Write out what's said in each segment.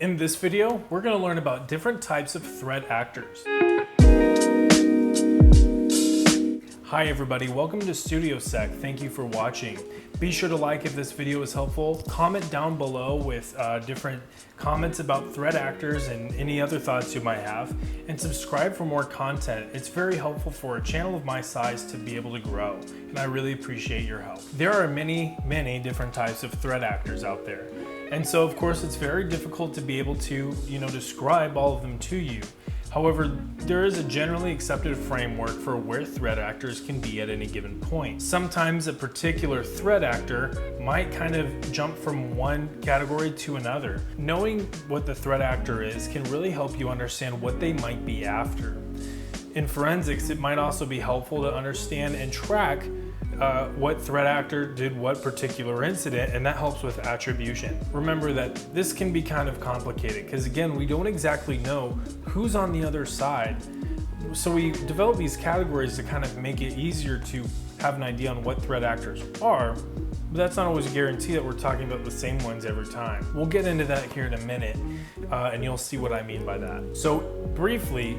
In this video, we're going to learn about different types of threat actors. Hi everybody, welcome to StudioSec. Thank you for watching. Be sure to like if this video is helpful. Comment down below with different comments about threat actors and any other thoughts you might have. And subscribe for more content. It's very helpful for a channel of my size to be able to grow. And I really appreciate your help. There are many different types of threat actors out there. And so of course it's very difficult to be able to, describe all of them to you. However, there is a generally accepted framework for where threat actors can be at any given point. Sometimes a particular threat actor might kind of jump from one category to another. Knowing what the threat actor is can really help you understand what they might be after. In forensics, it might also be helpful to understand and track what threat actor did what particular incident, and that helps with attribution. Remember that this can be kind of complicated because again, we don't exactly know who's on the other side. So we develop these categories to kind of make it easier to have an idea on what threat actors are, but that's not always a guarantee that we're talking about the same ones every time. We'll get into that here in a minute, and you'll see what I mean by that. So briefly,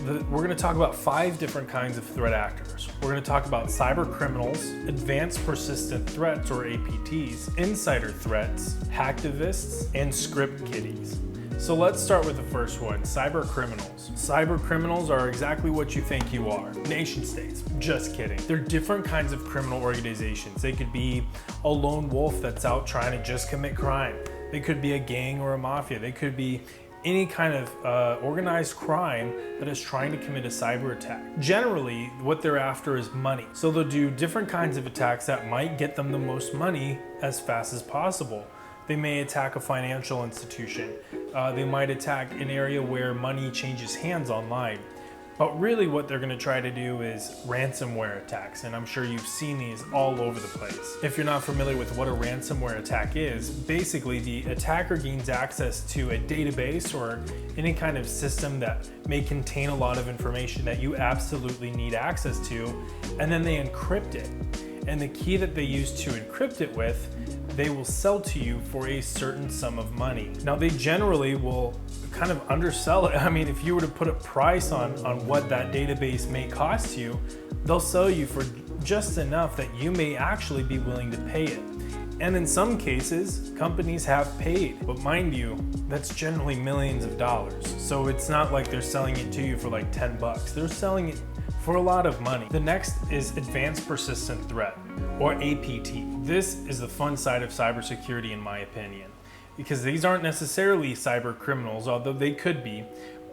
we're going to talk about 5 different kinds of threat actors. We're going to talk about cyber criminals, advanced persistent threats or APTs, insider threats, hacktivists, and script kiddies. So let's start with the first one, cyber criminals. Cyber criminals are exactly what you think you are. Nation states, just kidding. They're different kinds of criminal organizations. They could be a lone wolf that's out trying to just commit crime. They could be a gang or a mafia. They could be any kind of organized crime that is trying to commit a cyber attack. Generally, what they're after is money. So they'll do different kinds of attacks that might get them the most money as fast as possible. They may attack a financial institution. They might attack an area where money changes hands online. But really what they're going to try to do is ransomware attacks, and I'm sure you've seen these all over the place. If you're not familiar with what a ransomware attack is, basically the attacker gains access to a database or any kind of system that may contain a lot of information that you absolutely need access to, and then they encrypt it. And the key that they use to encrypt it with, they will sell to you for a certain sum of money. Now they generally will kind of undersell it. I mean, if you were to put a price on what that database may cost you, they'll sell you for just enough that you may actually be willing to pay it. And in some cases, companies have paid, but mind you, that's generally millions of dollars. So it's not like they're selling it to you for like 10 bucks. They're selling it for a lot of money. The next is advanced persistent threat, or APT. This is the fun side of cybersecurity in my opinion, because these aren't necessarily cyber criminals, although they could be.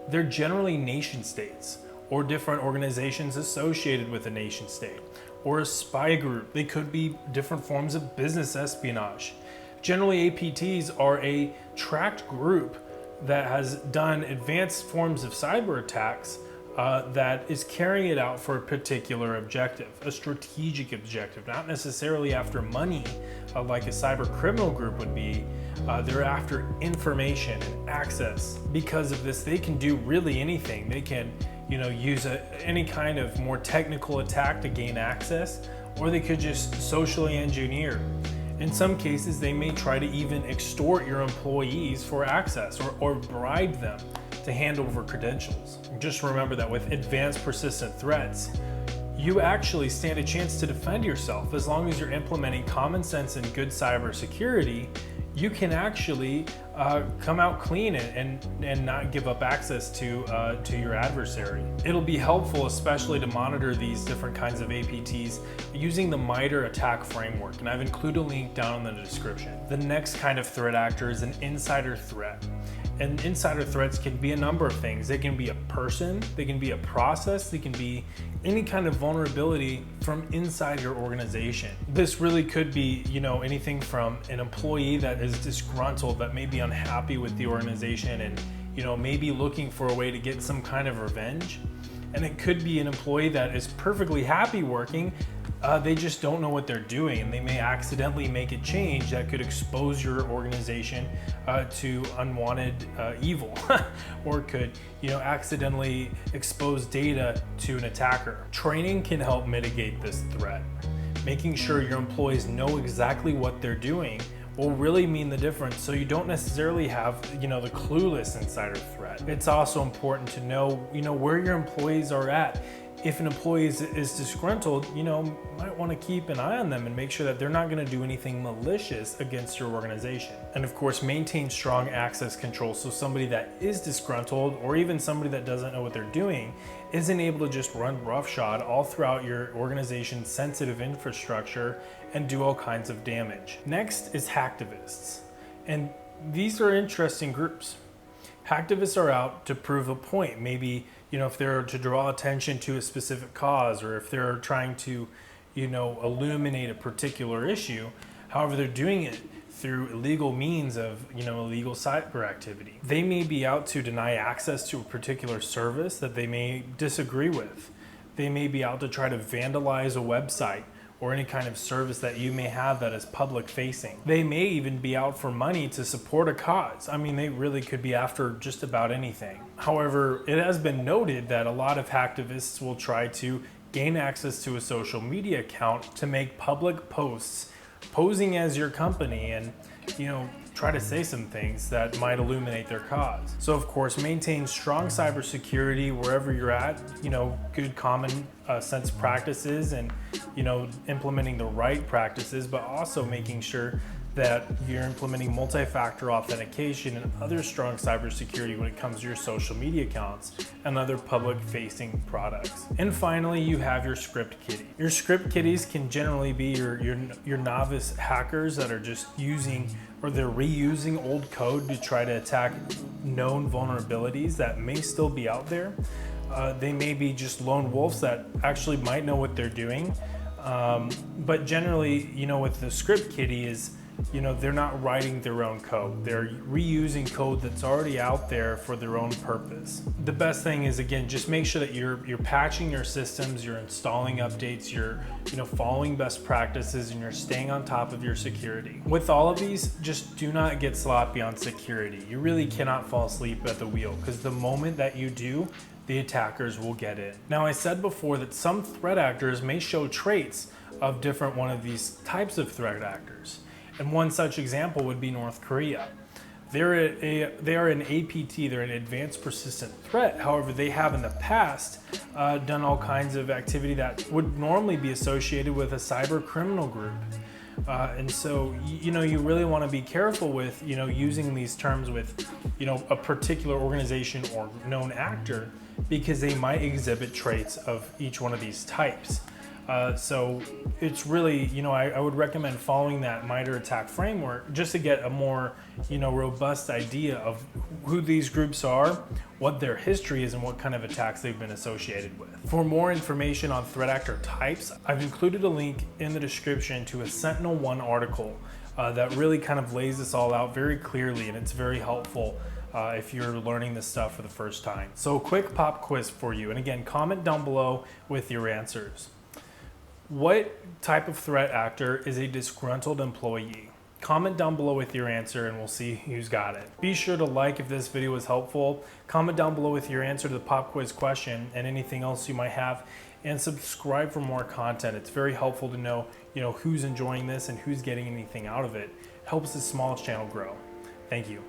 They're generally nation states or different organizations associated with a nation state, or a spy group. They could be different forms of business espionage. Generally, APTs are a tracked group that has done advanced forms of cyber attacks that is carrying it out for a particular objective, a strategic objective, not necessarily after money like a cyber criminal group would be. They're after information and access. Because of this, they can do really anything. They can, use any kind of more technical attack to gain access, or they could just socially engineer. In some cases, they may try to even extort your employees for access or bribe them to hand over credentials. Just remember that with advanced persistent threats, you actually stand a chance to defend yourself. As long as you're implementing common sense and good cybersecurity, you can actually come out clean and not give up access to your adversary. It'll be helpful, especially to monitor these different kinds of APTs using the MITRE attack framework, and I've included a link down in the description. The next kind of threat actor is an insider threat. And insider threats can be a number of things. They can be a person, they can be a process, they can be any kind of vulnerability from inside your organization. This really could be, anything from an employee that is disgruntled, that may be unhappy with the organization and, maybe looking for a way to get some kind of revenge. And it could be an employee that is perfectly happy working, they just don't know what they're doing, and they may accidentally make a change that could expose your organization to unwanted evil, or could accidentally expose data to an attacker. Training can help mitigate this threat. Making sure your employees know exactly what they're doing will really mean the difference, so you don't necessarily have, the clueless insider threat. It's also important to know, where your employees are at. If an employee is disgruntled, might want to keep an eye on them and make sure that they're not going to do anything malicious against your organization. And of course, maintain strong access control, so somebody that is disgruntled, or even somebody that doesn't know what they're doing, isn't able to just run roughshod all throughout your organization's sensitive infrastructure and do all kinds of damage. Next is hacktivists. And these are interesting groups. Hacktivists are out to prove a point. Maybe, if they're to draw attention to a specific cause, or if they're trying to, illuminate a particular issue. However, they're doing it through illegal means of, illegal cyber activity. They may be out to deny access to a particular service that they may disagree with. They may be out to try to vandalize a website or any kind of service that you may have that is public facing. They may even be out for money to support a cause. I mean, they really could be after just about anything. However, it has been noted that a lot of hacktivists will try to gain access to a social media account to make public posts posing as your company and, try to say some things that might illuminate their cause. So of course, maintain strong cybersecurity wherever you're at, good common sense practices and, implementing the right practices, but also making sure that you're implementing multi-factor authentication and other strong cybersecurity when it comes to your social media accounts and other public-facing products. And finally, you have your script kiddie. Your script kiddies can generally be your novice hackers that are just using, or they're reusing old code to try to attack known vulnerabilities that may still be out there. They may be just lone wolves that actually might know what they're doing. But generally, with the script kiddie is, they're not writing their own code. They're reusing code that's already out there for their own purpose. The best thing is, again, just make sure that you're patching your systems, you're installing updates, you're following best practices, and you're staying on top of your security. With all of these, just do not get sloppy on security. You really cannot fall asleep at the wheel, because the moment that you do, the attackers will get in. Now, I said before that some threat actors may show traits of different one of these types of threat actors. And one such example would be North Korea. They are an APT, they're an advanced persistent threat. However, they have in the past done all kinds of activity that would normally be associated with a cyber criminal group. And so, you really want to be careful with, using these terms with, a particular organization or known actor, because they might exhibit traits of each one of these types. So it's really, I would recommend following that MITRE attack framework just to get a more, robust idea of who these groups are, what their history is, and what kind of attacks they've been associated with. For more information on threat actor types, I've included a link in the description to a Sentinel 1 article that really kind of lays this all out very clearly, and it's very helpful if you're learning this stuff for the first time. So a quick pop quiz for you, and again, comment down below with your answers. What type of threat actor is a disgruntled employee? Comment down below with your answer and we'll see who's got it. Be sure to like if this video was helpful. Comment down below with your answer to the pop quiz question and anything else you might have, and subscribe for more content. It's very helpful to know, who's enjoying this and who's getting anything out of it. It helps this small channel grow. Thank you.